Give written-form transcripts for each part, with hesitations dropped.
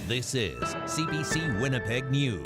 This is CBC Winnipeg News.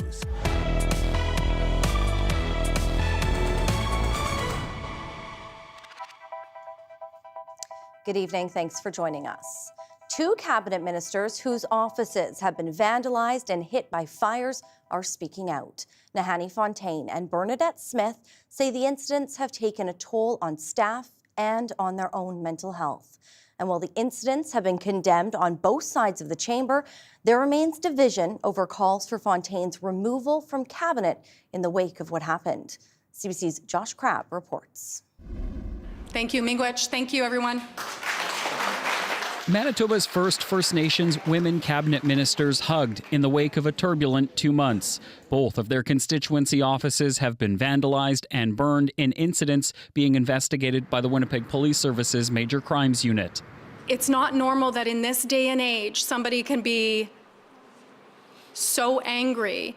Good evening. Thanks for joining us. Two cabinet ministers whose offices have been vandalized and hit by fires are speaking out. Nahanni Fontaine and Bernadette Smith say the incidents have taken a toll on staff and on their own mental health. And while the incidents have been condemned on both sides of the chamber, there remains division over calls for Fontaine's removal from cabinet in the wake of what happened. CBC's Josh Crabb reports. Thank you, Miigwech. Thank you, everyone. Manitoba's first First Nations women cabinet ministers hugged in the wake of a turbulent 2 months. Both of their constituency offices have been vandalized and burned in incidents being investigated by the Winnipeg Police Service's Major Crimes Unit. It's not normal that in this day and age somebody can be so angry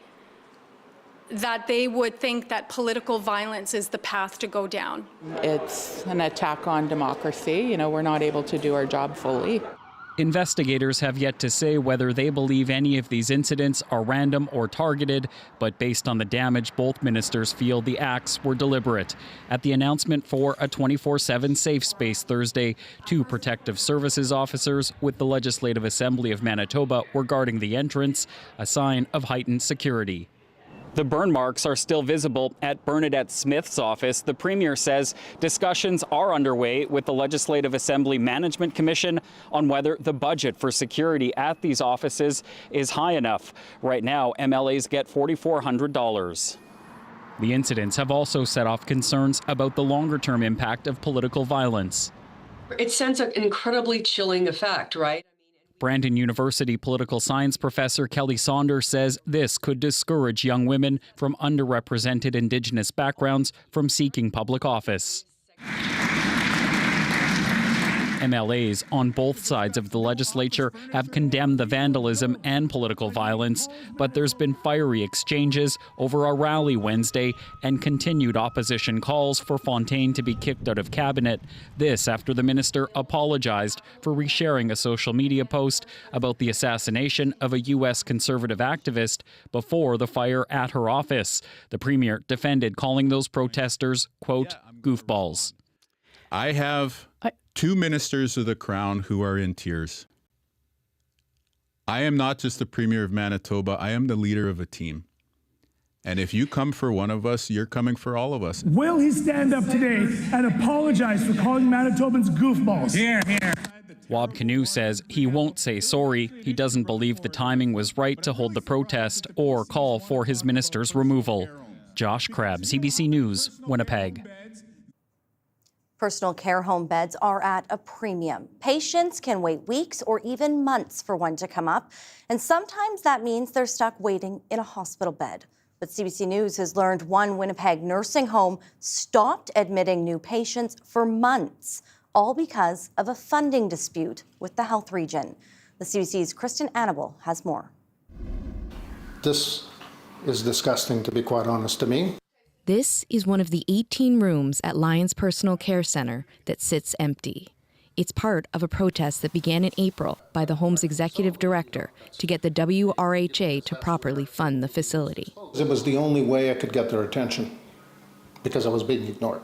that they would think that political violence is the path to go down. It's an attack on democracy. You know, we're not able to do our job fully. Investigators have yet to say whether they believe any of these incidents are random or targeted, but based on the damage, both ministers feel the acts were deliberate. At the announcement for a 24/7 safe space Thursday, two protective services officers with the Legislative Assembly of Manitoba were guarding the entrance, a sign of heightened security. The burn marks are still visible at Bernadette Smith's office. The Premier says discussions are underway with the Legislative Assembly Management Commission on whether the budget for security at these offices is high enough. Right now, MLAs get $4,400. The incidents have also set off concerns about the longer-term impact of political violence. It sends an incredibly chilling effect, right? Brandon University political science professor Kelly Saunders says this could discourage young women from underrepresented Indigenous backgrounds from seeking public office. MLAs on both sides of the legislature have condemned the vandalism and political violence, but there's been fiery exchanges over a rally Wednesday and continued opposition calls for Fontaine to be kicked out of cabinet. This after the minister apologized for resharing a social media post about the assassination of a U.S. conservative activist before the fire at her office. The Premier defended calling those protesters, quote, goofballs. I have two ministers of the Crown who are in tears. I am not just the Premier of Manitoba, I am the leader of a team. And if you come for one of us, you're coming for all of us. Will he stand up today and apologize for calling Manitobans goofballs? Here. Wab Canoe says he won't say sorry. He doesn't believe the timing was right to hold the protest or call for his minister's removal. Josh Crabb, CBC News, Winnipeg. Personal care home beds are at a premium. Patients can wait weeks or even months for one to come up, and sometimes that means they're stuck waiting in a hospital bed. But CBC News has learned one Winnipeg nursing home stopped admitting new patients for months, all because of a funding dispute with the health region. The CBC's Kristen Annabelle has more. This is disgusting, to be quite honest, to me. This is one of the 18 rooms at Lions Personal Care Centre that sits empty. It's part of a protest that began in April by the home's executive director to get the WRHA to properly fund the facility. It was the only way I could get their attention because I was being ignored.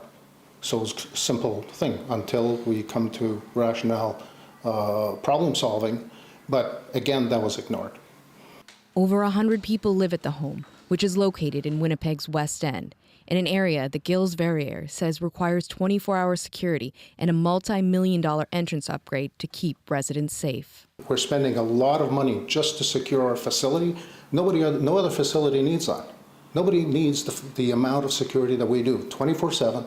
So it was a simple thing until we come to rationale problem solving. But again, that was ignored. Over 100 people live at the home, which is located in Winnipeg's West End, in an area that Gilles Verrier says requires 24-hour security and a multi-million-dollar entrance upgrade to keep residents safe. We're spending a lot of money just to secure our facility. No other facility needs that. Nobody needs the amount of security that we do, 24/7,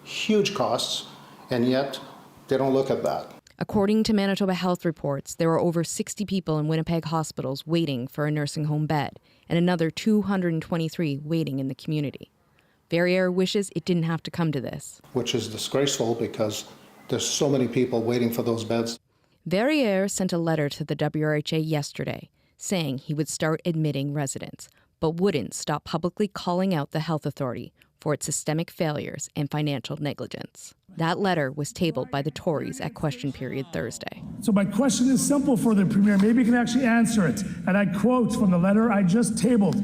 huge costs, and yet they don't look at that. According to Manitoba Health reports, there are over 60 people in Winnipeg hospitals waiting for a nursing home bed, and another 223 waiting in the community. Verrier wishes it didn't have to come to this. Which is disgraceful because there's so many people waiting for those beds. Verrier sent a letter to the WRHA yesterday saying he would start admitting residents, but wouldn't stop publicly calling out the health authority for its systemic failures and financial negligence. That letter was tabled by the Tories at question period Thursday. So my question is simple for the Premier. Maybe you can actually answer it. And I quote from the letter I just tabled.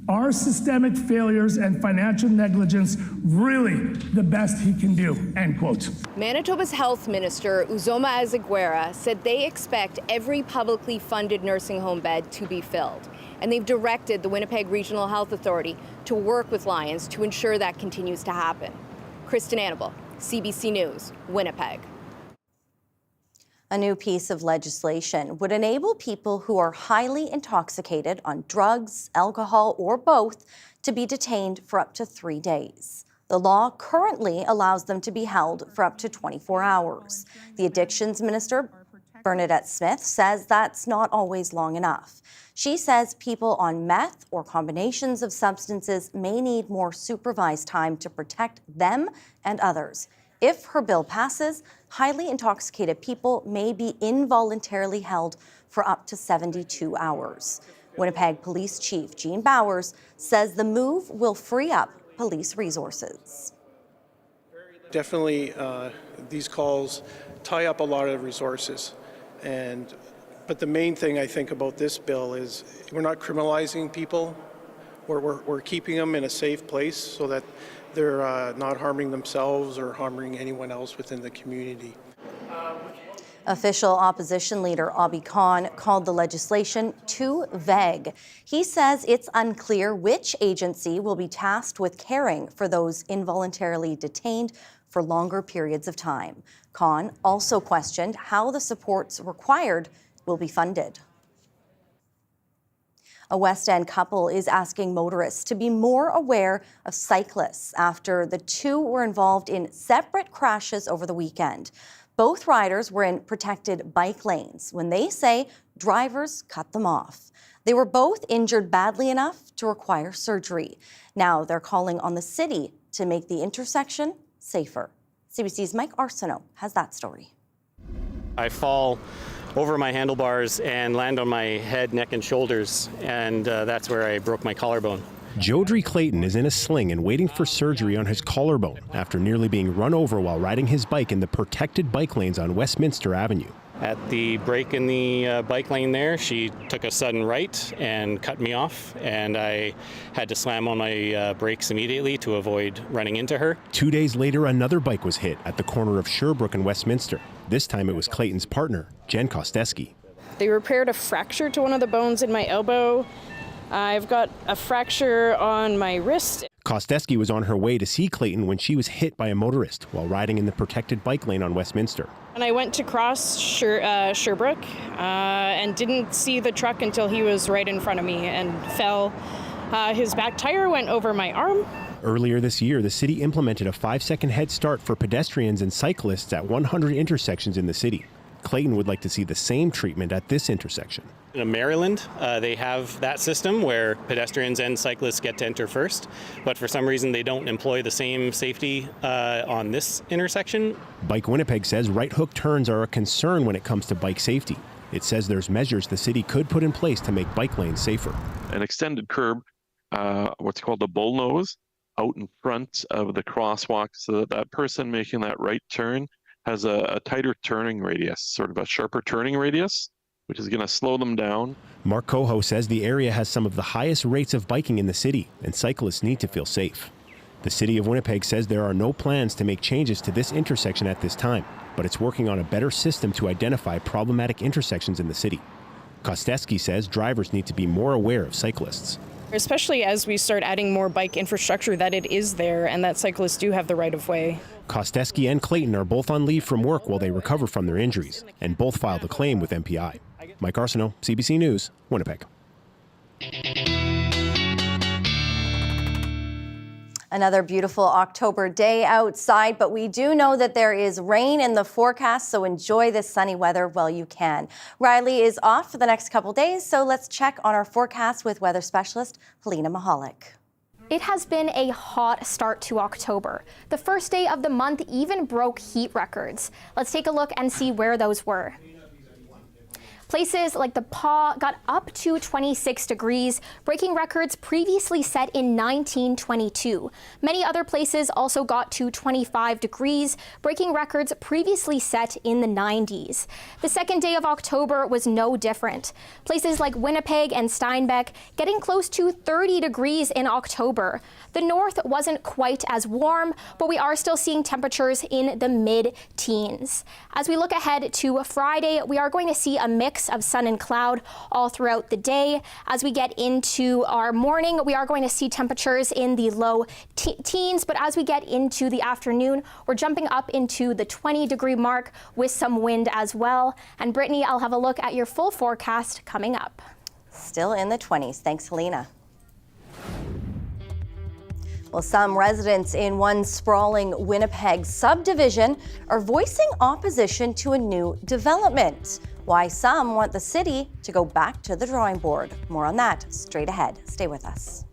Are systemic failures and financial negligence really the best he can do? End quote. Manitoba's Health Minister, Uzoma Azagwera, said they expect every publicly funded nursing home bed to be filled. And they've directed the Winnipeg Regional Health Authority to work with Lions to ensure that continues to happen. Kristen Annabelle, CBC News, Winnipeg. A new piece of legislation would enable people who are highly intoxicated on drugs, alcohol, or both to be detained for up to 3 days. The law currently allows them to be held for up to 24 hours. The Addictions Minister, Bernadette Smith, says that's not always long enough. She says people on meth or combinations of substances may need more supervised time to protect them and others. If her bill passes, highly intoxicated people may be involuntarily held for up to 72 hours. Winnipeg Police Chief Jean Bowers says the move will free up police resources. Definitely, these calls tie up a lot of resources. But the main thing I think about this bill is we're not criminalizing people. We're keeping them in a safe place so that they're not harming themselves or harming anyone else within the community. Official opposition leader Abi Khan called the legislation too vague. He says it's unclear which agency will be tasked with caring for those involuntarily detained for longer periods of time. Khan also questioned how the supports required will be funded. A West End couple is asking motorists to be more aware of cyclists after the two were involved in separate crashes over the weekend. Both riders were in protected bike lanes when they say drivers cut them off. They were both injured badly enough to require surgery. Now they're calling on the city to make the intersection safer. CBC's Mike Arsenault has that story. I fall over my handlebars and land on my head, neck, and shoulders, and that's where I broke my collarbone. Jodrey Clayton is in a sling and waiting for surgery on his collarbone after nearly being run over while riding his bike in the protected bike lanes on Westminster Avenue. At the break in the bike lane there, she took a sudden right and cut me off, and I had to slam on my brakes immediately to avoid running into her. 2 days later, another bike was hit at the corner of Sherbrooke and Westminster. This time it was Clayton's partner, Jen Kosteski. They repaired a fracture to one of the bones in my elbow. I've got a fracture on my wrist. Kosteski was on her way to see Clayton when she was hit by a motorist while riding in the protected bike lane on Westminster. And I went to cross Sherbrooke and didn't see the truck until he was right in front of me and fell. His back tire went over my arm. Earlier this year, the city implemented a 5-second head start for pedestrians and cyclists at 100 intersections in the city. Clayton would like to see the same treatment at this intersection. In Maryland, they have that system where pedestrians and cyclists get to enter first, but for some reason they don't employ the same safety on this intersection. Bike Winnipeg says right hook turns are a concern when it comes to bike safety. It says there's measures the city could put in place to make bike lanes safer. An extended curb, what's called a bullnose, out in front of the crosswalk so that that person making that right turn has a tighter turning radius, sort of a sharper turning radius, which is going to slow them down. Mark Coho says the area has some of the highest rates of biking in the city, and cyclists need to feel safe. The city of Winnipeg says there are no plans to make changes to this intersection at this time, but it's working on a better system to identify problematic intersections in the city. Kosteski says drivers need to be more aware of cyclists. Especially as we start adding more bike infrastructure, that it is there and that cyclists do have the right of way. Kosteski and Clayton are both on leave from work while they recover from their injuries, and both filed a claim with MPI. Mike Arsenault, CBC News, Winnipeg. Another beautiful October day outside, but we do know that there is rain in the forecast, so enjoy this sunny weather while you can. Riley is off for the next couple days, so let's check on our forecast with weather specialist Helena Mahalik. It has been a hot start to October. The first day of the month even broke heat records. Let's take a look and see where those were. Places like the Paw got up to 26 degrees, breaking records previously set in 1922. Many other places also got to 25 degrees, breaking records previously set in the 90s. The second day of October was no different. Places like Winnipeg and Steinbeck getting close to 30 degrees in October. The north wasn't quite as warm, but we are still seeing temperatures in the mid-teens. As we look ahead to Friday, we are going to see a mix of sun and cloud all throughout the day. As we get into our morning, we are going to see temperatures in the low teens, but as we get into the afternoon, we're jumping up into the 20-degree mark with some wind as well. And Brittany, I'll have a look at your full forecast coming up. Still in the 20s. Thanks, Helena. Well, some residents in one sprawling Winnipeg subdivision are voicing opposition to a new development. Why some want the city to go back to the drawing board. More on that straight ahead. Stay with us.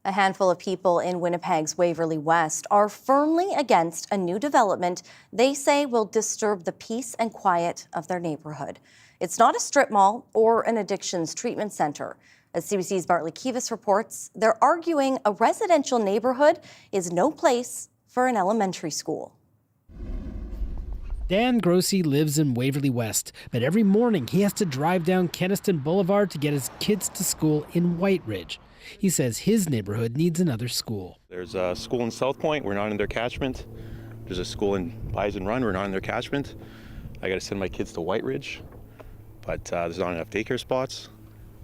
A handful of people in Winnipeg's Waverley West are firmly against a new development they say will disturb the peace and quiet of their neighborhood. It's not a strip mall or an addictions treatment center. As CBC's Bartley Kivas reports, they're arguing a residential neighborhood is no place for an elementary school. Dan Grossi lives in Waverly West, but every morning he has to drive down Kenniston Boulevard to get his kids to school in White Ridge. He says his neighborhood needs another school. There's a school in South Point, we're not in their catchment. There's a school in Bison Run, we're not in their catchment. I got to send my kids to White Ridge, but there's not enough daycare spots.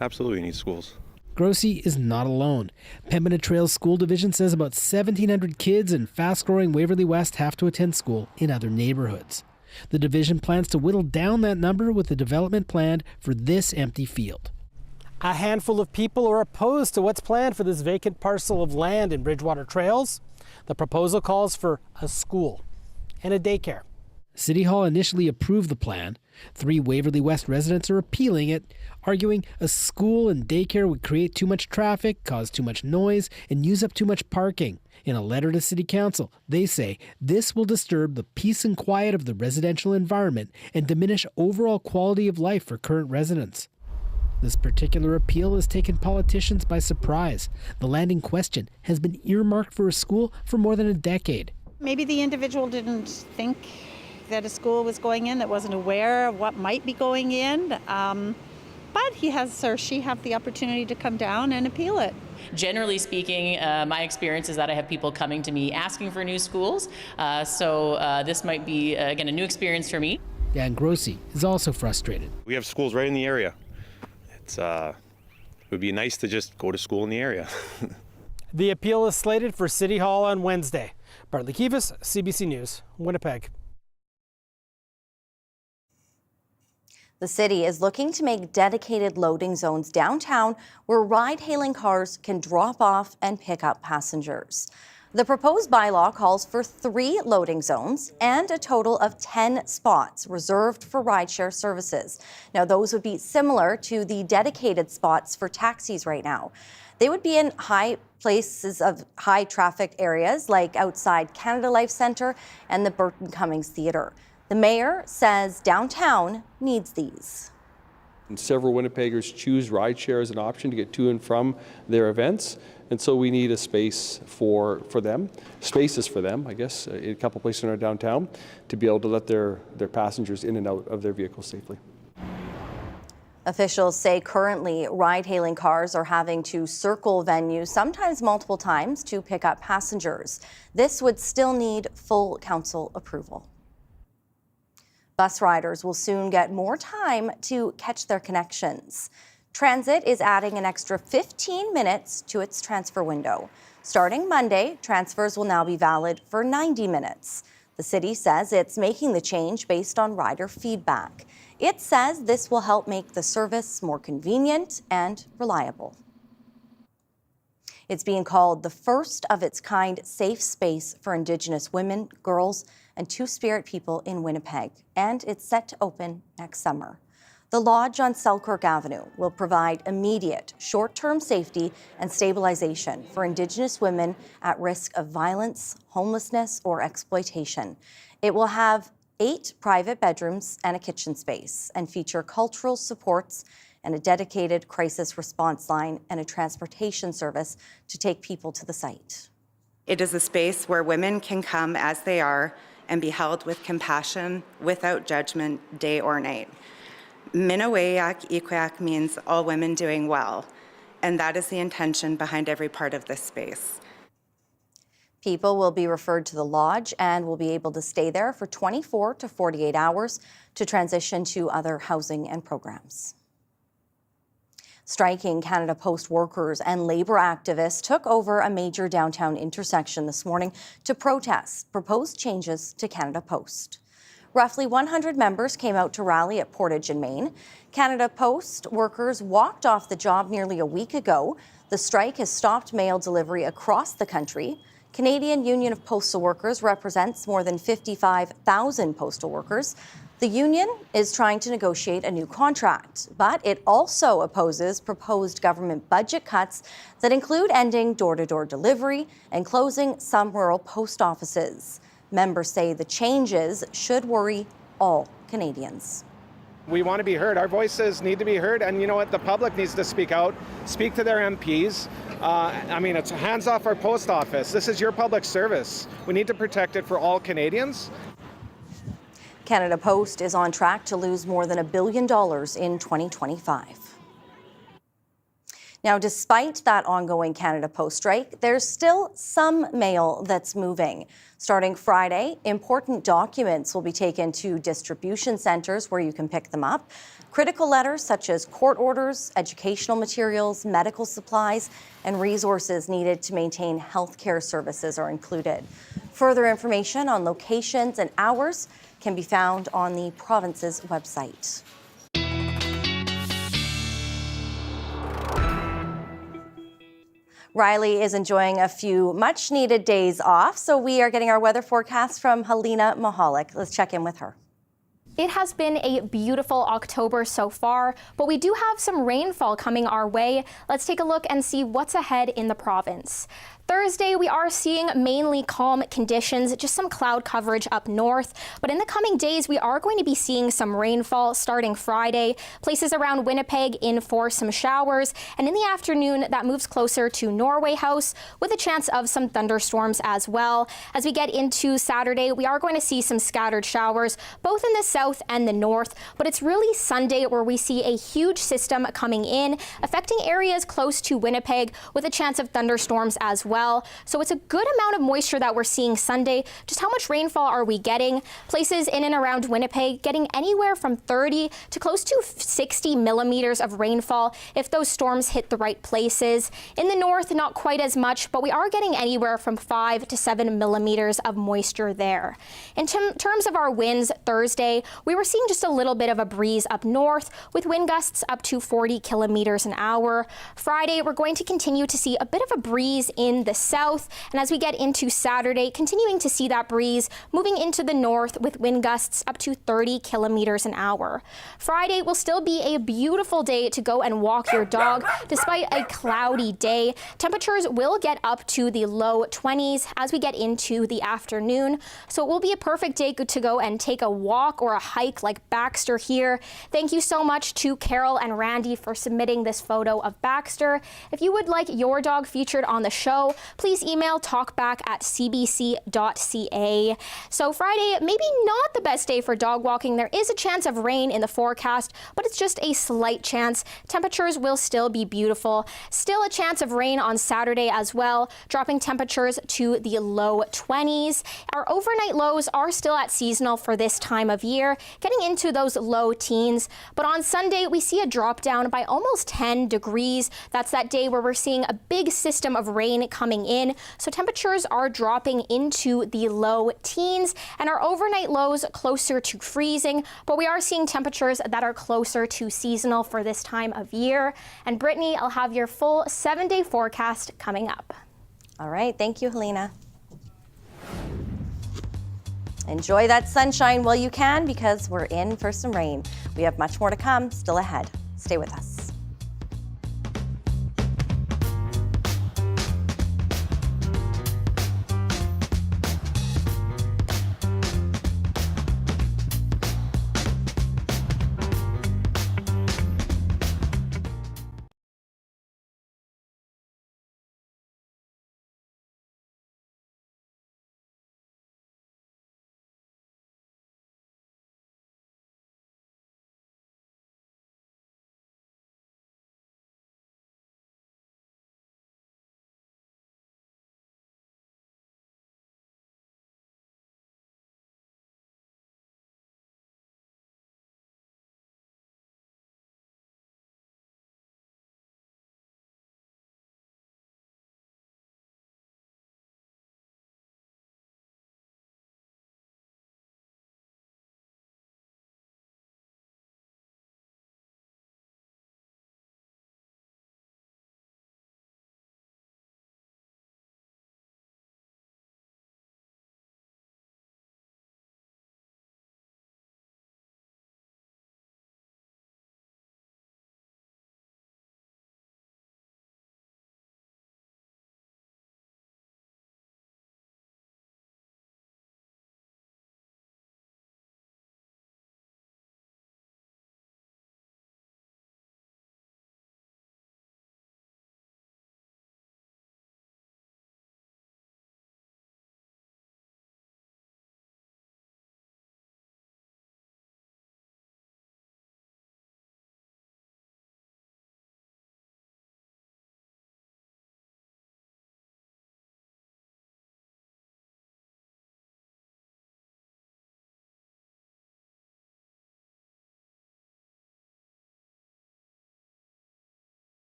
Absolutely need schools. Grossi is not alone. Pembina Trails School Division says about 1,700 kids in fast-growing Waverly West have to attend school in other neighborhoods. The division plans to whittle down that number with a development planned for this empty field. A handful of people are opposed to what's planned for this vacant parcel of land in Bridgewater Trails. The proposal calls for a school and a daycare. City Hall initially approved the plan. 3 Waverly West residents are appealing it, arguing a school and daycare would create too much traffic, cause too much noise, and use up too much parking. In a letter to City Council, they say this will disturb the peace and quiet of the residential environment and diminish overall quality of life for current residents. This particular appeal has taken politicians by surprise. The land in question has been earmarked for a school for more than a decade. Maybe the individual didn't think that a school was going in, that wasn't aware of what might be going in, but he has or she have the opportunity to come down and appeal it. Generally speaking, my experience is that I have people coming to me asking for new schools, so this might be, again, a new experience for me. Dan Grossi is also frustrated. We have schools right in the area. It would be nice to just go to school in the area. The appeal is slated for City Hall on Wednesday. Bartley Kivas, CBC News, Winnipeg. The city is looking to make dedicated loading zones downtown where ride-hailing cars can drop off and pick up passengers. The proposed bylaw calls for 3 loading zones and a total of 10 spots reserved for rideshare services. Now, those would be similar to the dedicated spots for taxis right now. They would be in high places of high traffic areas like outside Canada Life Centre and the Burton Cummings Theatre. The mayor says downtown needs these. And several Winnipeggers choose rideshare as an option to get to and from their events. And so we need a space for them, spaces for them, I guess, in a couple places in our downtown to be able to let their passengers in and out of their vehicles safely. Officials say currently ride-hailing cars are having to circle venues, sometimes multiple times, to pick up passengers. This would still need full council approval. Bus riders will soon get more time to catch their connections. Transit is adding an extra 15 minutes to its transfer window. Starting Monday, transfers will now be valid for 90 minutes. The city says it's making the change based on rider feedback. It says this will help make the service more convenient and reliable. It's being called the first of its kind safe space for Indigenous women, girls, and Two-Spirit people in Winnipeg, and it's set to open next summer. The lodge on Selkirk Avenue will provide immediate short-term safety and stabilization for Indigenous women at risk of violence, homelessness, or exploitation. It will have 8 private bedrooms and a kitchen space and feature cultural supports and a dedicated crisis response line and a transportation service to take people to the site. It is a space where women can come as they are and be held with compassion, without judgment, day or night. Minawayak Ikwak means all women doing well, and that is the intention behind every part of this space. People will be referred to the lodge and will be able to stay there for 24 to 48 hours to transition to other housing and programs. Striking Canada Post workers and labour activists took over a major downtown intersection this morning to protest proposed changes to Canada Post. Roughly 100 members came out to rally at Portage in Maine. Canada Post workers walked off the job nearly a week ago. The strike has stopped mail delivery across the country. Canadian Union of Postal Workers represents more than 55,000 postal workers. The union is trying to negotiate a new contract, but it also opposes proposed government budget cuts that include ending door-to-door delivery and closing some rural post offices. Members say the changes should worry all Canadians. We want to be heard. Our voices need to be heard, and you know what? The public needs to speak out, speak to their MPs. I mean, it's hands off our post office. This is your public service. We need to protect it for all Canadians. Canada Post is on track to lose more than $1 billion in 2025. Now, despite that ongoing Canada Post strike, there's still some mail that's moving. Starting Friday, important documents will be taken to distribution centres where you can pick them up. Critical letters such as court orders, educational materials, medical supplies, and resources needed to maintain healthcare services are included. Further information on locations and hours can be found on the province's website. Riley is enjoying a few much-needed days off, so we are getting our weather forecast from Helena Mahalik. Let's check in with her. It has been a beautiful October so far, but we do have some rainfall coming our way. Let's take a look and see what's ahead in the province. Thursday, we are seeing mainly calm conditions, just some cloud coverage up north. But in the coming days, we are going to be seeing some rainfall starting Friday. Places around Winnipeg in for some showers. And in the afternoon, that moves closer to Norway House with a chance of some thunderstorms as well. As we get into Saturday, we are going to see some scattered showers, both in the south and the north. But it's really Sunday where we see a huge system coming in, affecting areas close to Winnipeg with a chance of thunderstorms as well. So it's a good amount of moisture that we're seeing Sunday. Just how much rainfall are we getting? Places in and around Winnipeg getting anywhere from 30 to close to 60 millimeters of rainfall if those storms hit the right places. In the north, not quite as much, but we are getting anywhere from 5 to 7 millimeters of moisture there. In terms of our winds Thursday, we were seeing just a little bit of a breeze up north with wind gusts up to 40 kilometers an hour. Friday, we're going to continue to see a bit of a breeze in the south, and as we get into Saturday, continuing to see that breeze moving into the north with wind gusts up to 30 kilometers an hour. Friday will still be a beautiful day to go and walk your dog despite a cloudy day. Temperatures will get up to the low 20s as we get into the afternoon, so it will be a perfect day to go and take a walk or a hike like Baxter here. Thank you so much to Carol and Randy for submitting this photo of Baxter. If you would like your dog featured on the show, please email talkback@cbc.ca. So Friday, maybe not the best day for dog walking. There is a chance of rain in the forecast, but it's just a slight chance. Temperatures will still be beautiful. Still a chance of rain on Saturday as well, dropping temperatures to the low 20s. Our overnight lows are still at seasonal for this time of year, getting into those low teens. But on Sunday, we see a drop down by almost 10 degrees. That's that day where we're seeing a big system of rain coming in. So temperatures are dropping into the low teens and our overnight lows closer to freezing. But we are seeing temperatures that are closer to seasonal for this time of year. And Brittany, I'll have your full 7-day forecast coming up. All right. Thank you, Helena. Enjoy that sunshine while you can, because we're in for some rain. We have much more to come still ahead. Stay with us.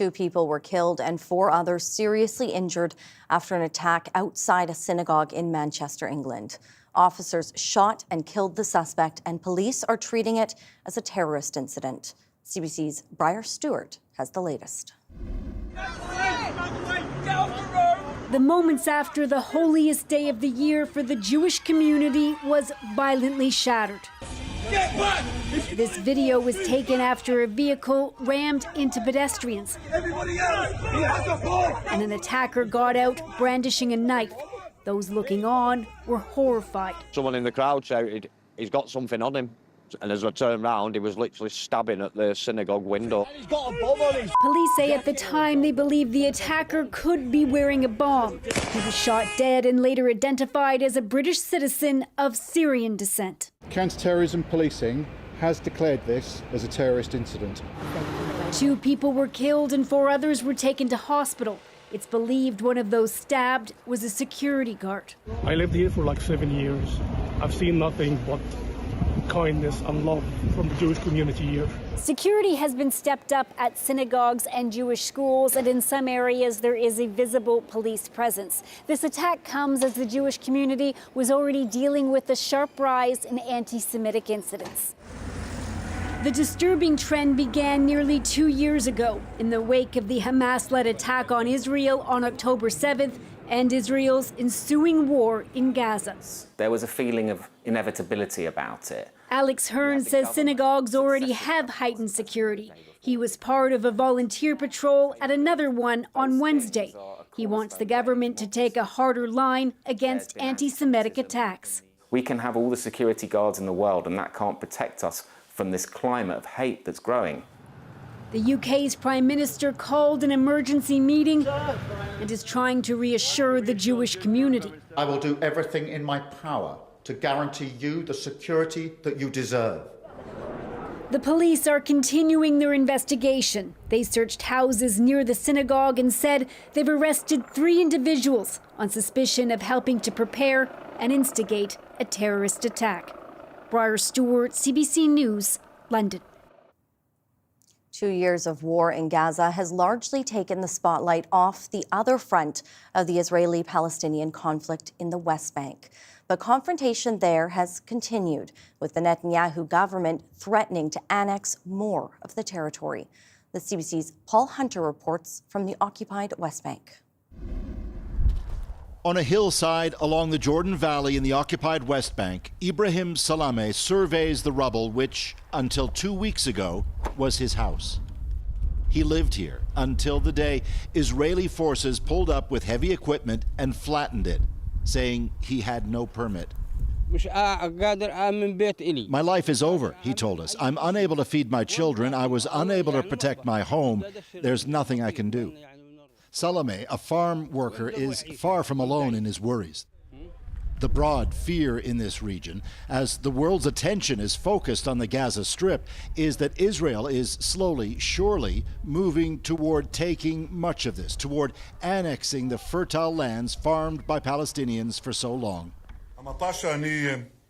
2 people were killed and 4 others seriously injured after an attack outside a synagogue in Manchester, England. Officers shot and killed the suspect, and police are treating it as a terrorist incident. CBC's Briar Stewart has the latest. The moments after the holiest day of the year for the Jewish community was violently shattered. This video was taken after a vehicle rammed into pedestrians. And an attacker got out brandishing a knife. Those looking on were horrified. Someone in the crowd shouted, "He's got something on him." And as I turned round, he was literally stabbing at the synagogue window. Police say at the time they believe the attacker could be wearing a bomb. He was shot dead and later identified as a British citizen of Syrian descent. Counter-terrorism policing has declared this as a terrorist incident. 2 people were killed and 4 others were taken to hospital. It's believed one of those stabbed was a security guard. I lived here for like 7 years. I've seen nothing but kindness and love from the Jewish community here. Security has been stepped up at synagogues and Jewish schools, and in some areas there is a visible police presence. This attack comes as the Jewish community was already dealing with a sharp rise in anti-Semitic incidents. The disturbing trend began nearly 2 years ago in the wake of the Hamas-led attack on Israel on October 7th and Israel's ensuing war in Gaza. There was a feeling of inevitability about it. Alex Hearn says synagogues already have heightened security. He was part of a volunteer patrol at another one on Wednesday. He wants the government to take a harder line against anti-Semitic attacks. We can have all the security guards in the world, and that can't protect us from this climate of hate that's growing. The UK's Prime Minister called an emergency meeting and is trying to reassure the Jewish community. I will do everything in my power to guarantee you the security that you deserve. The police are continuing their investigation. They searched houses near the synagogue and said they've arrested 3 individuals on suspicion of helping to prepare and instigate a terrorist attack. Briar Stewart, CBC News, London. 2 years of war in Gaza has largely taken the spotlight off the other front of the Israeli-Palestinian conflict in the West Bank. But confrontation there has continued, with the Netanyahu government threatening to annex more of the territory. The CBC's Paul Hunter reports from the occupied West Bank. On a hillside along the Jordan Valley in the occupied West Bank, Ibrahim Salameh surveys the rubble which, until 2 weeks ago, was his house. He lived here until the day Israeli forces pulled up with heavy equipment and flattened it, saying he had no permit. My life is over, he told us. I'm unable to feed my children. I was unable to protect my home. There's nothing I can do. Salameh, a farm worker, is far from alone in his worries. The broad fear in this region, as the world's attention is focused on the Gaza Strip, is that Israel is slowly, surely moving toward taking much of this, toward annexing the fertile lands farmed by Palestinians for so long.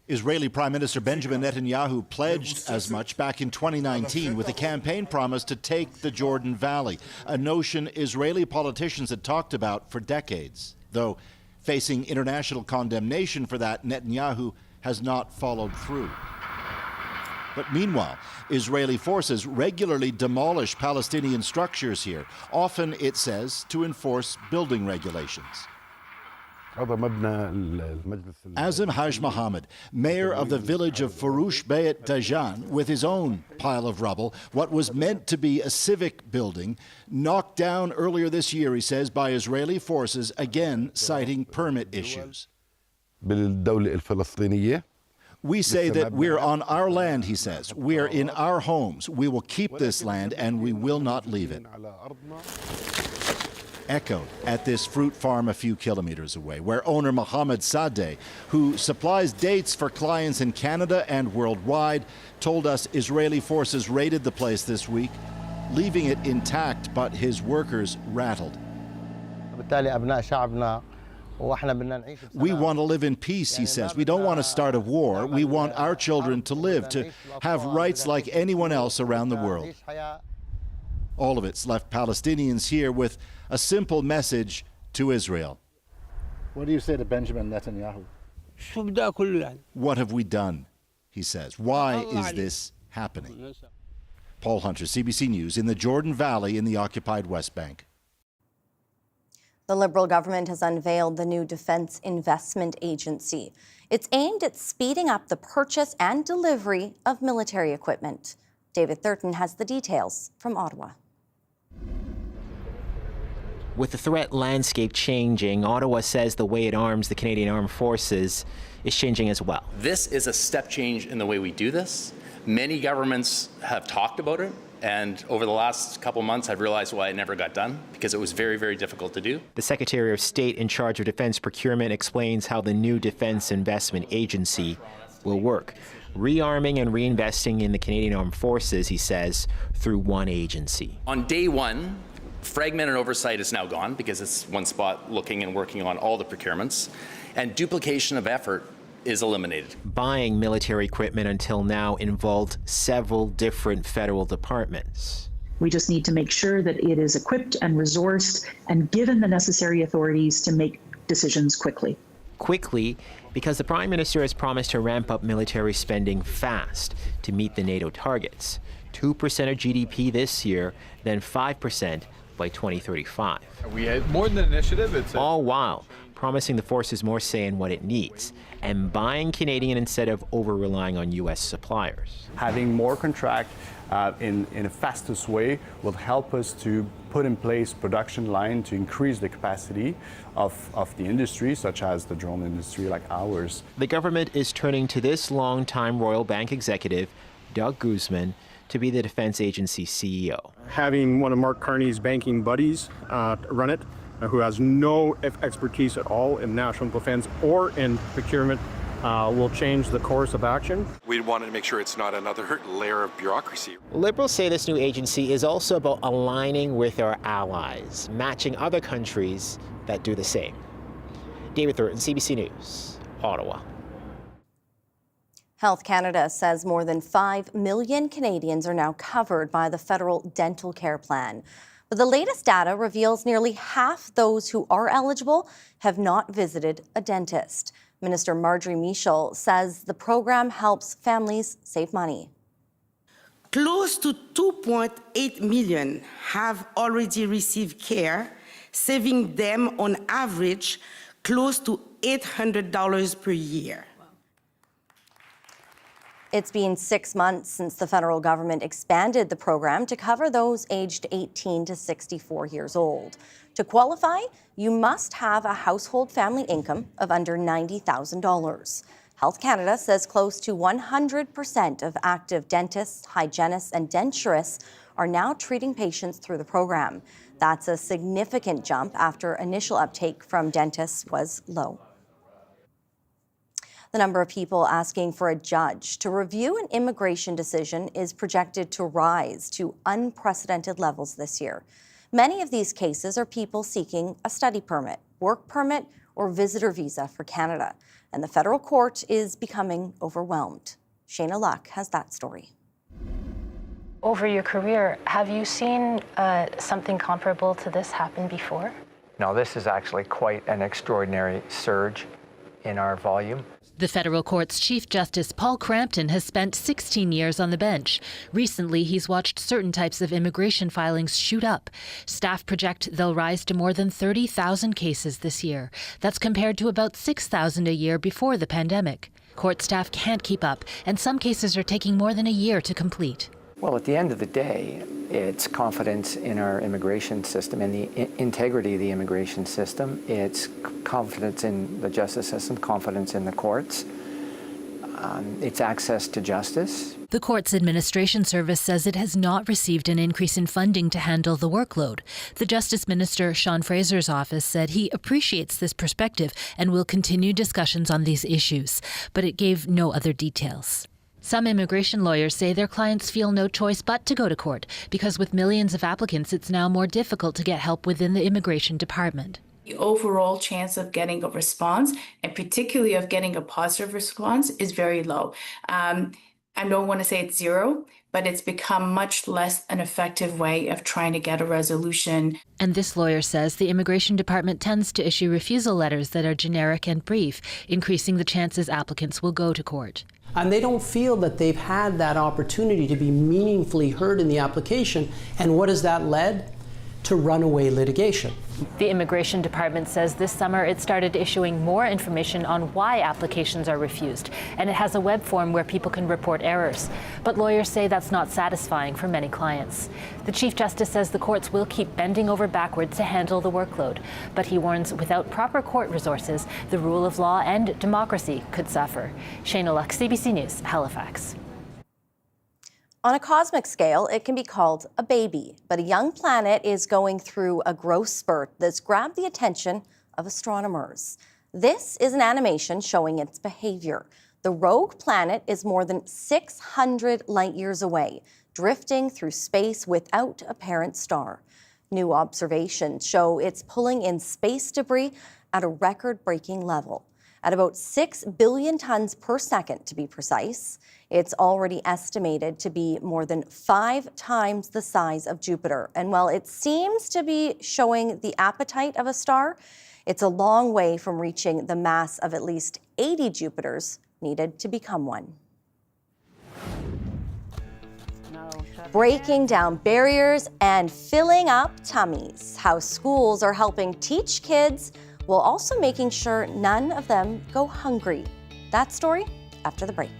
Israeli Prime Minister Benjamin Netanyahu pledged as much back in 2019 with a campaign promise to take the Jordan Valley, a notion Israeli politicians had talked about for decades. Though facing international condemnation for that, Netanyahu has not followed through. But meanwhile, Israeli forces regularly demolish Palestinian structures here, often, it says, to enforce building regulations. Azim Haj Mohammed, mayor of the village of Furush Beit Dajan, with his own pile of rubble, what was meant to be a civic building, knocked down earlier this year, he says, by Israeli forces, again citing permit issues. We say that we're on our land, he says. We're in our homes. We will keep this land and we will not leave it. Echoed at this fruit farm a few kilometers away, where owner Mohammed Sadeh, who supplies dates for clients in Canada and worldwide, told us Israeli forces raided the place this week, leaving it intact, but his workers rattled. We want to live in peace, he says. We don't want to start a war. We want our children to live, to have rights like anyone else around the world. All of it's left Palestinians here with a simple message to Israel. What do you say to Benjamin Netanyahu? What have we done? He says. Why is this happening? Paul Hunter, CBC News, in the Jordan Valley in the occupied West Bank. The Liberal government has unveiled the new Defence Investment Agency. It's aimed at speeding up the purchase and delivery of military equipment. David Thurton has the details from Ottawa. With the threat landscape changing, Ottawa says the way it arms the Canadian Armed Forces is changing as well. This is a step change in the way we do this. Many governments have talked about it, and over the last couple months I've realized why it never got done, because it was very, very difficult to do. The Secretary of State in charge of defense procurement explains how the new Defense Investment Agency will work. Rearming and reinvesting in the Canadian Armed Forces, he says, through one agency. On day one, fragmented oversight is now gone because it's one spot looking and working on all the procurements, and duplication of effort is eliminated. Buying military equipment until now involved several different federal departments. We just need to make sure that it is equipped and resourced and given the necessary authorities to make decisions quickly. Quickly, because the Prime Minister has promised to ramp up military spending fast to meet the NATO targets. 2% of GDP this year, then 5% by 2035. We had more than an initiative. All while promising the forces more say in what it needs and buying Canadian instead of over-relying on U.S. suppliers. Having more contract in a fastest way will help us to put in place production line to increase the capacity of the industry, such as the drone industry like ours. The government is turning to this longtime Royal Bank executive, Doug Guzman, to be the defense agency CEO. Having one of Mark Carney's banking buddies run it, who has no expertise at all in national defense or in procurement, will change the course of action. We wanted to make sure it's not another layer of bureaucracy. Liberals say this new agency is also about aligning with our allies, matching other countries that do the same. David Thurton, CBC News, Ottawa. Health Canada says more than 5 million Canadians are now covered by the federal dental care plan. But the latest data reveals nearly half those who are eligible have not visited a dentist. Minister Marjorie Michel says the program helps families save money. Close to 2.8 million have already received care, saving them on average close to $800 per year. It's been 6 months since the federal government expanded the program to cover those aged 18 to 64 years old. To qualify, you must have a household family income of under $90,000. Health Canada says close to 100% of active dentists, hygienists, and denturists are now treating patients through the program. That's a significant jump after initial uptake from dentists was low. The number of people asking for a judge to review an immigration decision is projected to rise to unprecedented levels this year. Many of these cases are people seeking a study permit, work permit, or visitor visa for Canada, and the federal court is becoming overwhelmed. Shayna Luck has that story. Over your career, have you seen something comparable to this happen before? No, this is actually quite an extraordinary surge in our volume. The federal court's Chief Justice Paul Crampton has spent 16 years on the bench. Recently, he's watched certain types of immigration filings shoot up. Staff project they'll rise to more than 30,000 cases this year. That's compared to about 6,000 a year before the pandemic. Court staff can't keep up, and some cases are taking more than a year to complete. Well, at the end of the day, it's confidence in our immigration system and the integrity of the immigration system. It's confidence in the justice system, confidence in the courts. It's access to justice. The court's administration service says it has not received an increase in funding to handle the workload. The Justice Minister, Sean Fraser's office, said he appreciates this perspective and will continue discussions on these issues, but it gave no other details. Some immigration lawyers say their clients feel no choice but to go to court because with millions of applicants, it's now more difficult to get help within the immigration department. The overall chance of getting a response, and particularly of getting a positive response, is very low. I don't want to say it's zero, but it's become much less an effective way of trying to get a resolution. And this lawyer says the Immigration Department tends to issue refusal letters that are generic and brief, increasing the chances applicants will go to court. And they don't feel that they've had that opportunity to be meaningfully heard in the application. And what has that led? To runaway litigation. The Immigration Department says this summer it started issuing more information on why applications are refused, and it has a web form where people can report errors. But lawyers say that's not satisfying for many clients. The Chief Justice says the courts will keep bending over backwards to handle the workload, but he warns without proper court resources, the rule of law and democracy could suffer. Shayna Luck, CBC News, Halifax. On a cosmic scale, it can be called a baby, but a young planet is going through a growth spurt that's grabbed the attention of astronomers. This is an animation showing its behavior. The rogue planet is more than 600 light years away, drifting through space without a parent star. New observations show it's pulling in space debris at a record-breaking level. At about 6 billion tons per second, to be precise. It's already estimated to be more than 5 times the size of Jupiter. And while it seems to be showing the appetite of a star, it's a long way from reaching the mass of at least 80 Jupiters needed to become one. Breaking down barriers and filling up tummies. How schools are helping teach kids while also making sure none of them go hungry. That story after the break.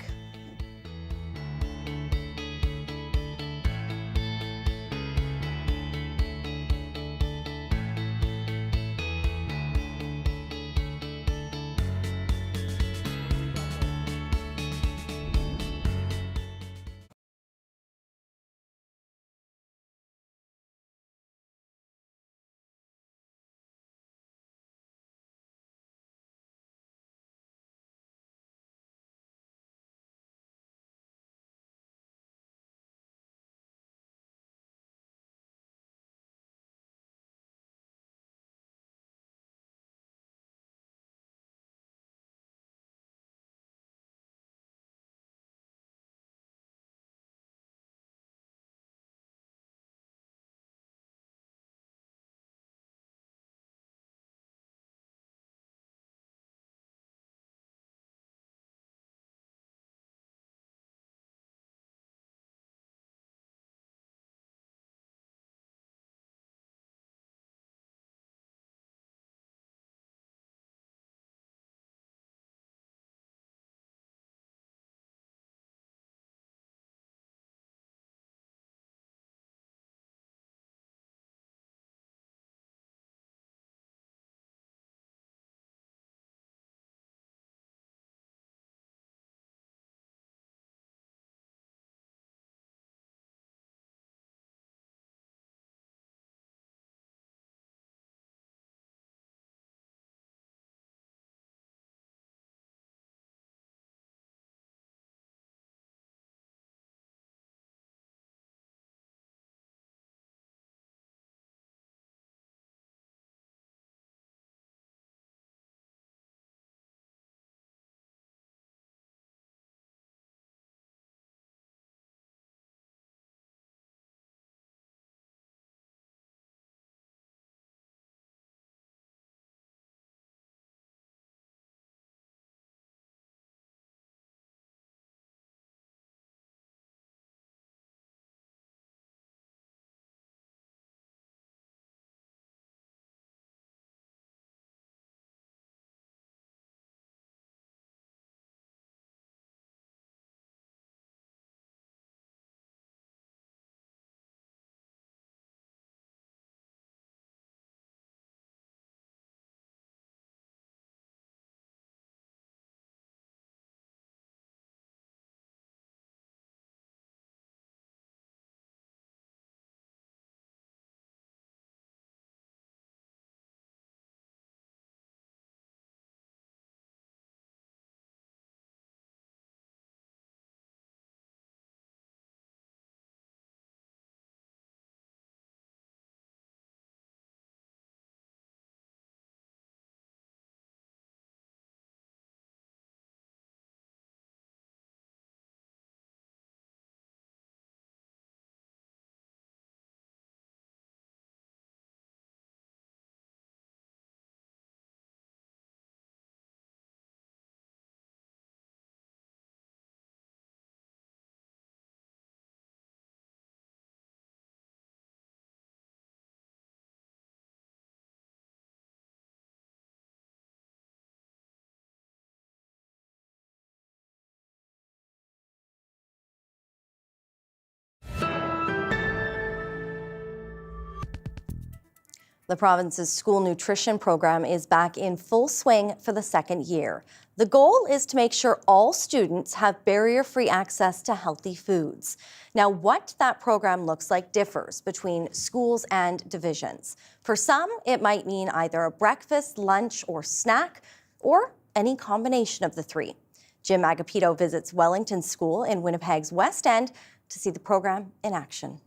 The province's school nutrition program is back in full swing for the second year. The goal is to make sure all students have barrier-free access to healthy foods. Now, what that program looks like differs between schools and divisions. For some, it might mean either a breakfast, lunch, or snack, or any combination of the three. Jim Agapito visits Wellington School in Winnipeg's West End to see the program in action.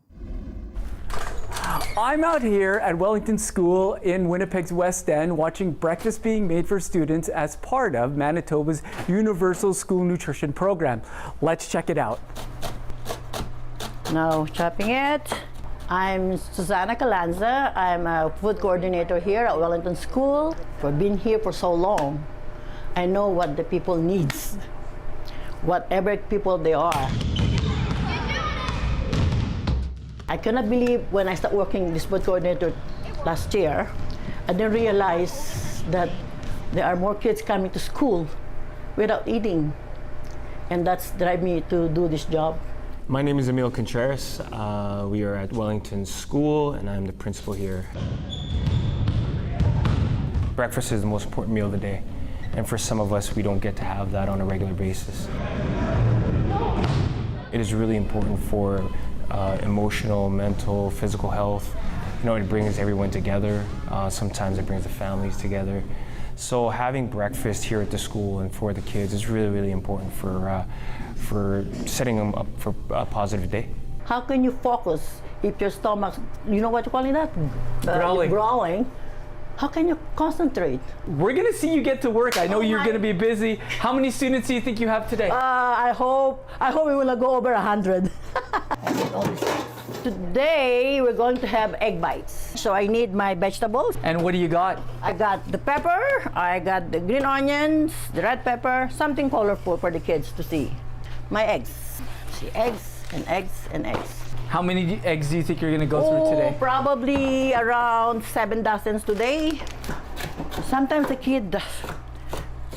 I'm out here at Wellington School in Winnipeg's West End watching breakfast being made for students as part of Manitoba's Universal School Nutrition Program. Let's check it out. Now chopping it. I'm Susanna Calanza. I'm a food coordinator here at Wellington School. I've been here for so long. I know what the people needs, whatever people they are. I cannot believe when I started working this food coordinator last year, I didn't realize that there are more kids coming to school without eating. And that's drive me to do this job. My name is Emil Contreras. We are at Wellington School and I'm the principal here. Breakfast is the most important meal of the day. And for some of us, we don't get to have that on a regular basis. It is really important for emotional, mental, physical health. You know, it brings everyone together. Sometimes it brings the families together. So having breakfast here at the school and for the kids is really, really important for setting them up for a positive day. How can you focus if your stomach, you know what you calling that? Growling. Growling. How can you concentrate? We're gonna see you get to work. I know you're gonna be busy. How many students do you think you have today? I hope we will go over 100. Today we're going to have egg bites. So I need my vegetables. And what do you got? I got the pepper, I got the green onions, the red pepper, something colorful for the kids to see. My eggs. See, eggs and eggs and eggs. How many eggs do you think you're gonna go through today? Probably around 7 dozens today. Sometimes the kid,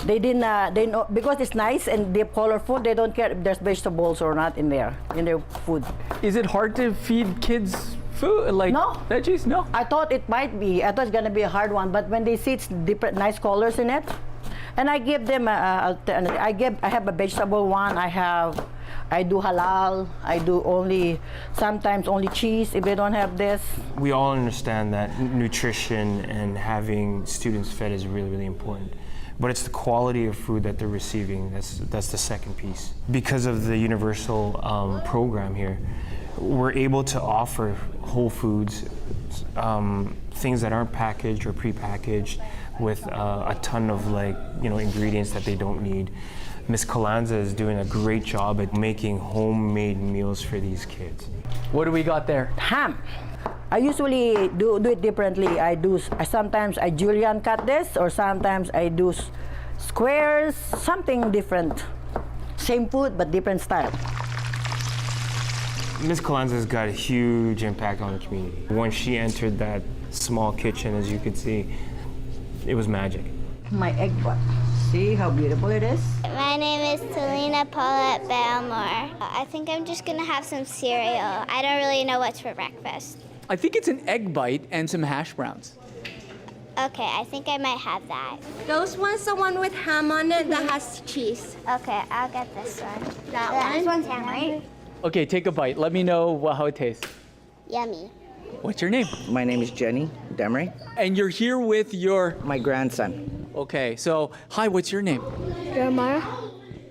they know, because it's nice and they're colorful, they don't care if there's vegetables or not in their food. Is it hard to feed kids food, like veggies? No. I thought it might be. I thought it's gonna be a hard one, but when they see it's different, nice colors in it, and I give them I have a vegetable one. I do halal. I do sometimes only cheese if they don't have this. We all understand that nutrition and having students fed is really, really important. But it's the quality of food that they're receiving that's the second piece. Because of the universal program here, we're able to offer whole foods, things that aren't packaged or prepackaged with a ton of ingredients that they don't need. Ms. Calanza is doing a great job at making homemade meals for these kids. What do we got there? Ham. I usually do it differently. Sometimes I julienne cut this, or sometimes I do squares, something different. Same food, but different style. Ms. Calanza's got a huge impact on the community. When she entered that small kitchen, as you could see, it was magic. My egg butt. See how beautiful it is? My name is Talina Paulette Balmore. I think I'm just gonna have some cereal. I don't really know what's for breakfast. I think it's an egg bite and some hash browns. Okay, I think I might have that. Those one's the one with ham on it that has cheese. Okay, I'll get this one. This one's ham, right? Okay, take a bite. Let me know how it tastes. Yummy. What's your name? My name is Jenny Demery. And you're here with my grandson. Okay, so hi, what's your name? Jeremiah.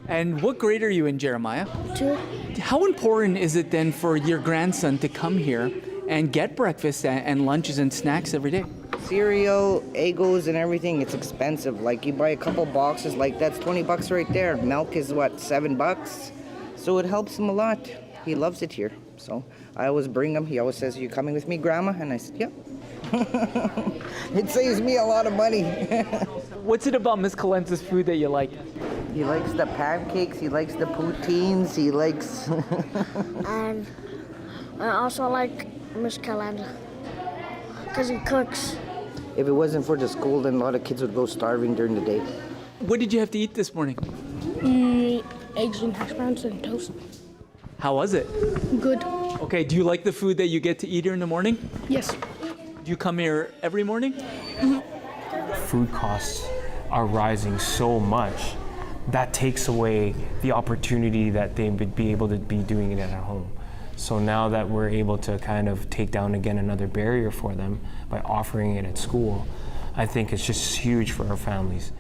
And what grade are you in, Jeremiah? 2. How important is it then for your grandson to come here and get breakfast and lunches and snacks every day? Cereal, Eggos, and everything, it's expensive. Like you buy a couple boxes, that's $20 right there. Milk is what, $7? So it helps him a lot. He loves it here. So I always bring him. He always says, "Are you coming with me, Grandma?" And I said, "Yep." It saves me a lot of money. What's it about Ms. Calanza's food that you like? He likes the pancakes, he likes the poutines, he likes... And I also like Ms. Calanza because he cooks. If it wasn't for the school, then a lot of kids would go starving during the day. What did you have to eat this morning? Eggs and hash browns and toast. How was it? Good. Okay, do you like the food that you get to eat here in the morning? Yes. Do you come here every morning? Food costs are rising so much that takes away the opportunity that they would be able to be doing it at home. So now that we're able to kind of take down again another barrier for them by offering it at school, I think it's just huge for our families.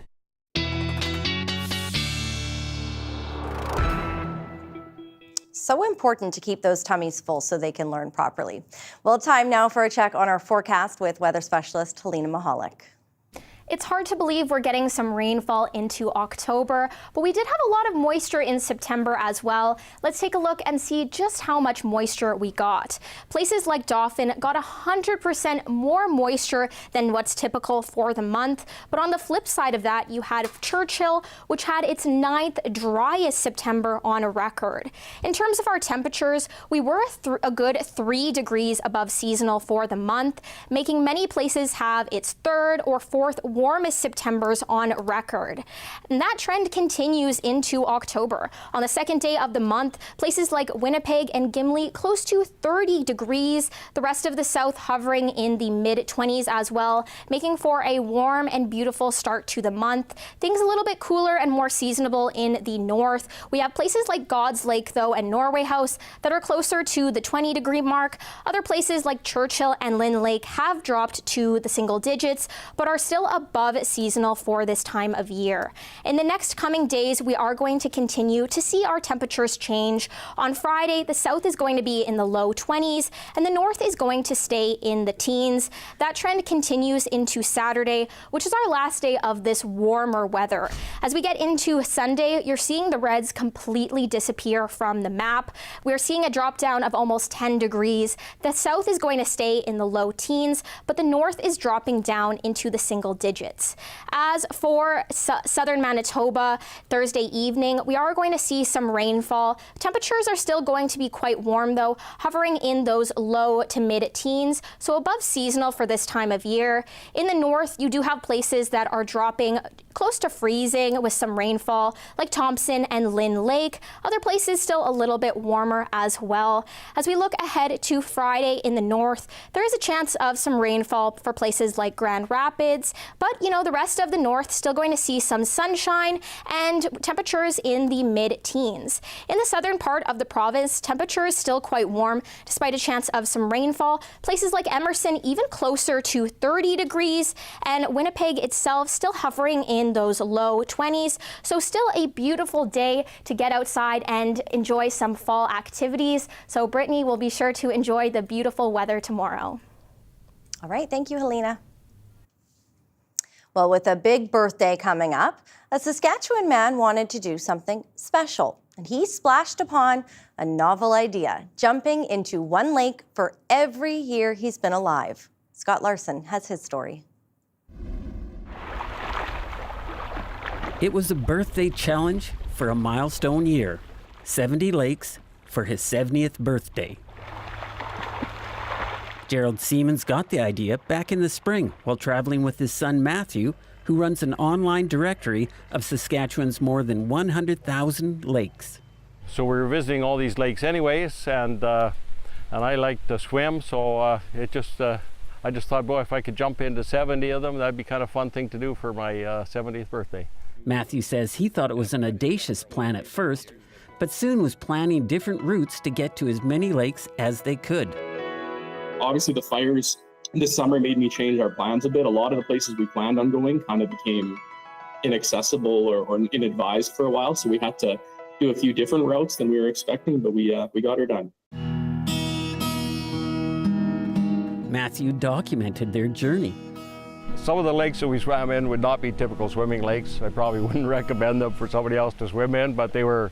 So important to keep those tummies full so they can learn properly. Well, time now for a check on our forecast with weather specialist Helena Mahalik. It's hard to believe we're getting some rainfall into October, but we did have a lot of moisture in September as well. Let's take a look and see just how much moisture we got. Places like Dauphin got 100% more moisture than what's typical for the month. But on the flip side of that, you had Churchill, which had its 9th driest September on a record. In terms of our temperatures, we were a good 3 degrees above seasonal for the month, making many places have its 3rd or 4th warmest Septembers on record. And that trend continues into October. On the 2nd day of the month, places like Winnipeg and Gimli close to 30 degrees. The rest of the south hovering in the mid-20s as well, making for a warm and beautiful start to the month. Things a little bit cooler and more seasonable in the north. We have places like God's Lake, though, and Norway House that are closer to the 20-degree mark. Other places like Churchill and Lynn Lake have dropped to the single digits, but are still above seasonal for this time of year. In the next coming days, we are going to continue to see our temperatures change. On Friday, the south is going to be in the low 20s and the north is going to stay in the teens. That trend continues into Saturday, which is our last day of this warmer weather. As we get into Sunday, you're seeing the reds completely disappear from the map. We're seeing a drop down of almost 10 degrees. The south is going to stay in the low teens, but the north is dropping down into the single digits. As for southern Manitoba, Thursday evening, we are going to see some rainfall. Temperatures are still going to be quite warm, though, hovering in those low to mid-teens, so above seasonal for this time of year. In the north, you do have places that are dropping close to freezing with some rainfall, like Thompson and Lynn Lake. Other places still a little bit warmer as well. As we look ahead to Friday in the north, there is a chance of some rainfall for places like Grand Rapids, but the rest of the north still going to see some sunshine and temperatures in the mid-teens. In the southern part of the province, temperatures still quite warm despite a chance of some rainfall. Places like Emerson even closer to 30 degrees, and Winnipeg itself still hovering in those low 20s. So still a beautiful day to get outside and enjoy some fall activities. So Brittany will be sure to enjoy the beautiful weather tomorrow. All right, thank you, Helena. Well, with a big birthday coming up, a Saskatchewan man wanted to do something special, and he splashed upon a novel idea, jumping into one lake for every year he's been alive. Scott Larson has his story. It was a birthday challenge for a milestone year, 70 lakes for his 70th birthday. Gerald Siemens got the idea back in the spring while traveling with his son Matthew, who runs an online directory of Saskatchewan's more than 100,000 lakes. So we were visiting all these lakes anyways, and I like to swim, so I just thought, boy, if I could jump into 70 of them, that'd be kind of a fun thing to do for my 70th birthday. Matthew says he thought it was an audacious plan at first, but soon was planning different routes to get to as many lakes as they could. Obviously, the fires this summer made me change our plans a bit. A lot of the places we planned on going kind of became inaccessible or inadvised for a while, so we had to do a few different routes than we were expecting, but we got her done. Matthew documented their journey. Some of the lakes that we swam in would not be typical swimming lakes. I probably wouldn't recommend them for somebody else to swim in, but they were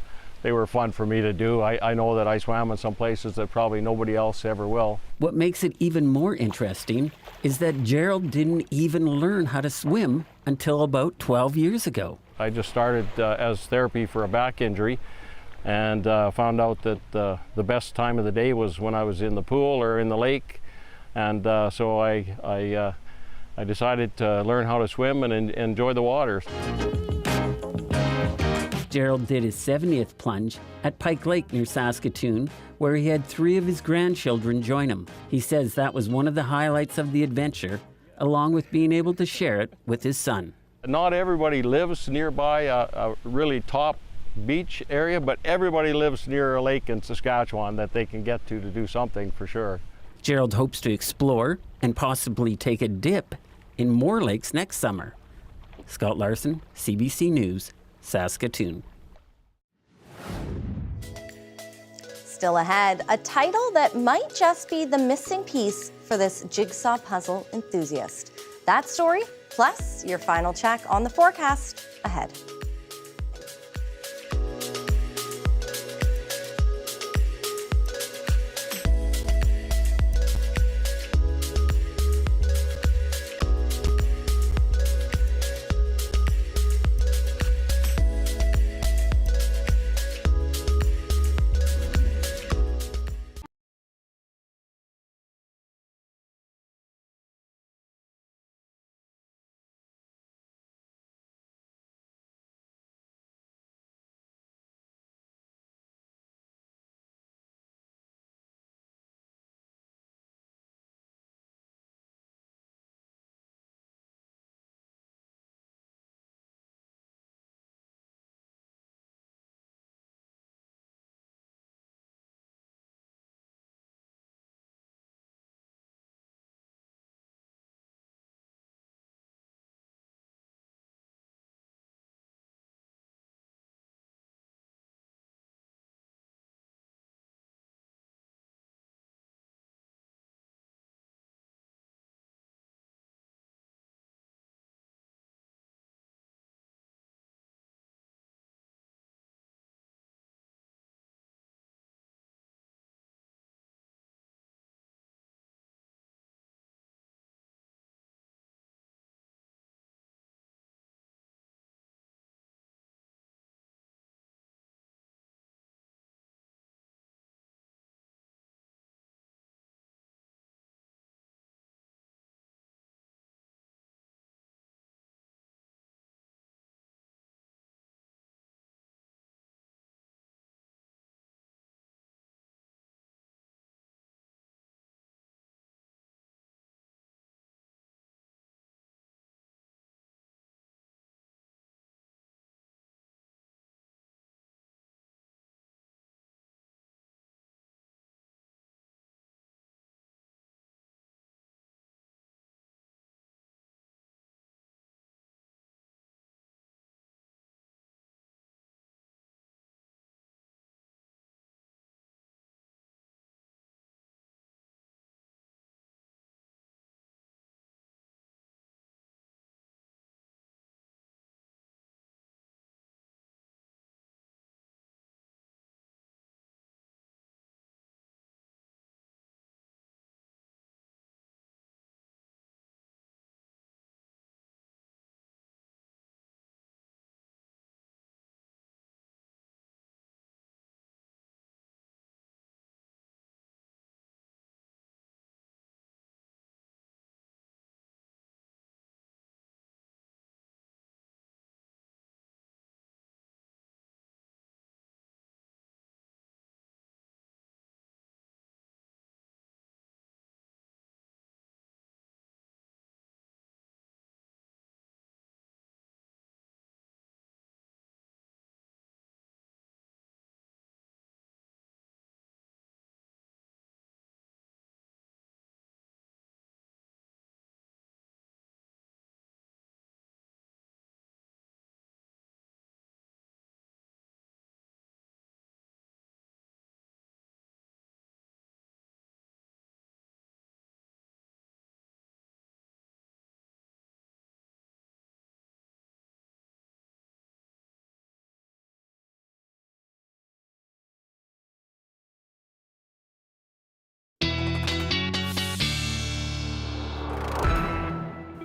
fun for me to do. I know that I swam in some places that probably nobody else ever will. What makes it even more interesting is that Gerald didn't even learn how to swim until about 12 years ago. I just started as therapy for a back injury, and found out that the best time of the day was when I was in the pool or in the lake, and so I decided to learn how to swim and enjoy the water. Gerald did his 70th plunge at Pike Lake near Saskatoon, where he had 3 of his grandchildren join him. He says that was one of the highlights of the adventure, along with being able to share it with his son. Not everybody lives nearby a really top beach area, but everybody lives near a lake in Saskatchewan that they can get to do something for sure. Gerald hopes to explore and possibly take a dip in more lakes next summer. Scott Larson, CBC News, Saskatoon. Still ahead, a title that might just be the missing piece for this jigsaw puzzle enthusiast. That story, plus your final check on the forecast ahead.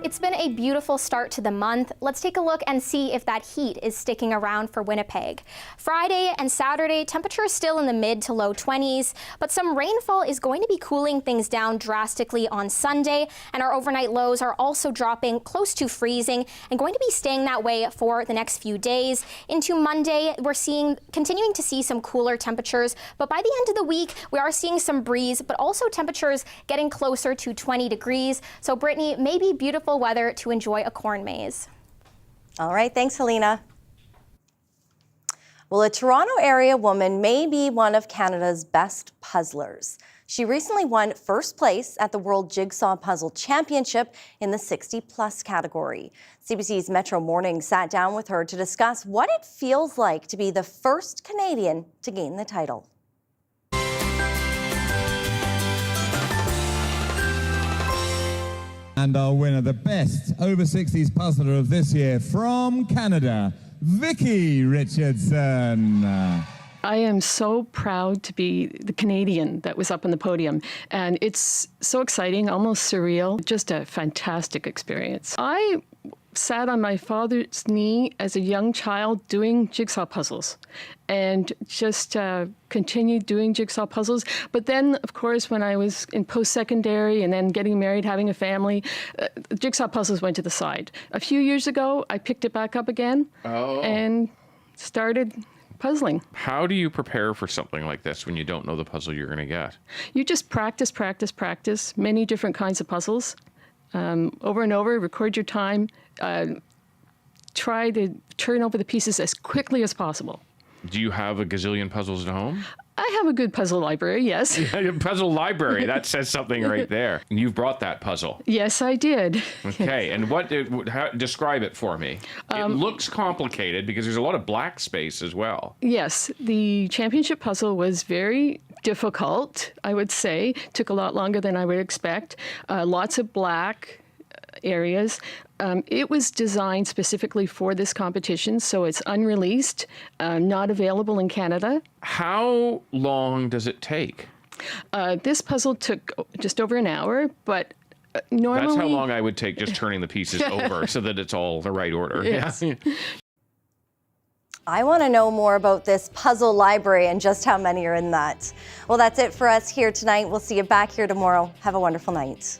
It's been a beautiful start to the month. Let's take a look and see if that heat is sticking around for Winnipeg. Friday and Saturday, temperatures still in the mid to low 20s, but some rainfall is going to be cooling things down drastically on Sunday, and our overnight lows are also dropping close to freezing and going to be staying that way for the next few days. Into Monday, we're continuing to see some cooler temperatures, but by the end of the week, we are seeing some breeze, but also temperatures getting closer to 20 degrees. So Brittany, maybe beautiful weather to enjoy a corn maze. All right, thanks, Helena. Well, a Toronto area woman may be one of Canada's best puzzlers. She recently won first place at the World Jigsaw Puzzle Championship in the 60-plus category. CBC's Metro Morning sat down with her to discuss what it feels like to be the first Canadian to gain the title. And our winner, the best over 60s puzzler of this year from Canada, Vicky Richardson. I am so proud to be the Canadian that was up on the podium, and it's so exciting, almost surreal, just a fantastic experience. I sat on my father's knee as a young child doing jigsaw puzzles and just continued doing jigsaw puzzles. But then, of course, when I was in post-secondary and then getting married, having a family, jigsaw puzzles went to the side. A few years ago, I picked it back up again and started puzzling. How do you prepare for something like this when you don't know the puzzle you're going to get? You just practice, practice, practice, many different kinds of puzzles. Over and over, record your time, try to turn over the pieces as quickly as possible. Do you have a gazillion puzzles at home? I have a good puzzle library, yes. Puzzle library, that says something right there. And you've brought that puzzle. Yes, I did. Okay, and describe it for me. It looks complicated because there's a lot of black space as well. Yes, the championship puzzle was very difficult, I would say. Took a lot longer than I would expect. Lots of black areas. It was designed specifically for this competition, so it's unreleased, not available in Canada. How long does it take? This puzzle took just over an hour, but normally... That's how long I would take just turning the pieces over so that it's all the right order. Yes. Yeah. I want to know more about this puzzle library and just how many are in that. Well, that's it for us here tonight. We'll see you back here tomorrow. Have a wonderful night.